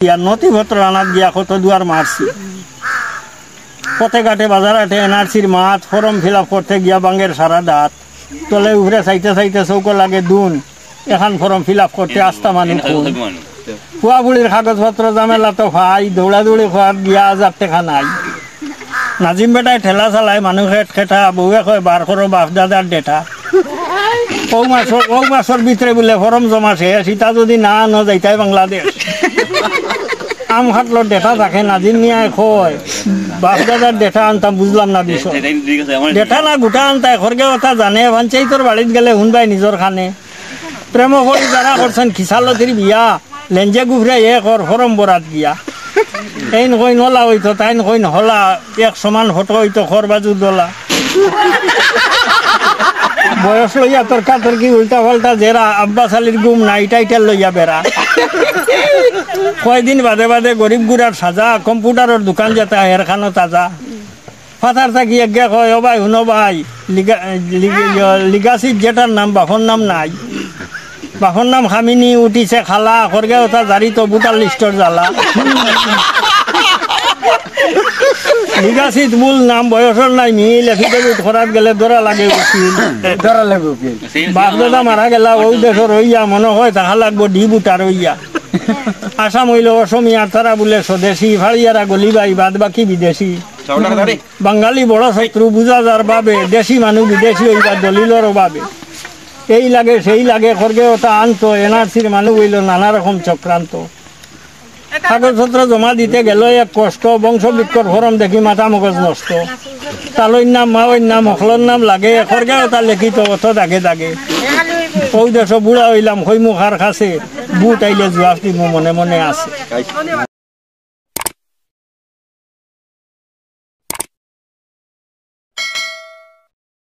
ইয়ার নথিপত্র আনাত গিয়া কত দুয়ার মারছি, পথে ঘাটে বাজার হাটে এনআরসির মাঠ ফর্ম ফিল আপ করতে গিয়া বাঙ্গের সারা দাঁত তলে উপরে চাইতে চাইতে চৌক লাগে দুন এখন ফর্ম ফিল আপ করতে আস্তা মানুষ কুয়া বুড়ির কাগজপত্র জামেলা তো ভাই দৌড়াদৌড়ি খোয়ার গিয়া আজার টেকা নাই। নাজিম বেটায় ঠেলা চালায় মানুষ খেটা বউয়ে কয় বার করো বাপ দাদার ডেটা ও মাসের ভিতরে বলে ফরম জমা শেষ সীতা যদি না আনো যাইতাই বাংলাদেশ। আম খাটলো ডেটা থাকে নাজিম নিয়ে কয় বাপ দাদার ডেটা আনতাম বুঝলাম না বিষয় ডেটা না গোটা আনতাই খরগে কথা জানে ভাঞ্চাই তোর বাড়িত গেলে শুনবাই নিজের খানে প্রেম করি যারা করছেন খিসালতির বিয়া লেঞ্জে গুফরে কর ফরম বরাত গিয়া এইন কই নলা হইতো তাইন কই নহলা এক সমান ফটো হইতো খর বাজু দলা বয়স লইয়া তোর কাতর কি উল্টা পাল্টা জেরা আব্বা শালির গুম নাই টাইটেল লইয়া বেড়া কয়দিন বাদে বাদে গরিব গুড়ার সাজা কম্পিউটারের দোকান যেতে হেরখানো তাজা ফাতার থাকি এগে কয় ও ভাই শুনো ভাই লিগাসির যেটার নাম বাফর নাম নাই বাফর নাম খামিনি উঠিছে খালা খরগে ওটা জারি তো বুটার লিস্টর জ্বালা লিগাসিত মূল নাম বয়সের নাই মিল এফিডেভিট করাত গেলে দরা লাগে বাপ দাদা মারা গেলা ওই দেশের হইয়া মনে হয় তাহা লাগবো ডি বুটার হইয়া আসাম হইল অসমিয়া তারা বলে স্বদেশী ফাড়িয়ারা গলিবাই বাদ বাকি বিদেশি বাঙালি বড় শত্রু বুঝা যার বাবে দেশি মানুষ বিদেশি হইবা দলিলর অভাবে এই লাগে সেই লাগে খরগে ওটা আনতো এনআরসির মানুষ হইল নানা রকম চক্রান্ত কাগজপত্র জমা দিতে গেল এক কষ্ট বংশবৃক্ষর ফরম দেখি মাথা মগজ নষ্ট তালইর নাম মাওইর নাম হকলর নাম লাগে খরগে ওটা লেখিত অত দাগে দাগে ওই দেশ বুড়া হইলাম খৈমুখার কাছে বুট আইলে জোয়াব দিব মনে মনে আছে।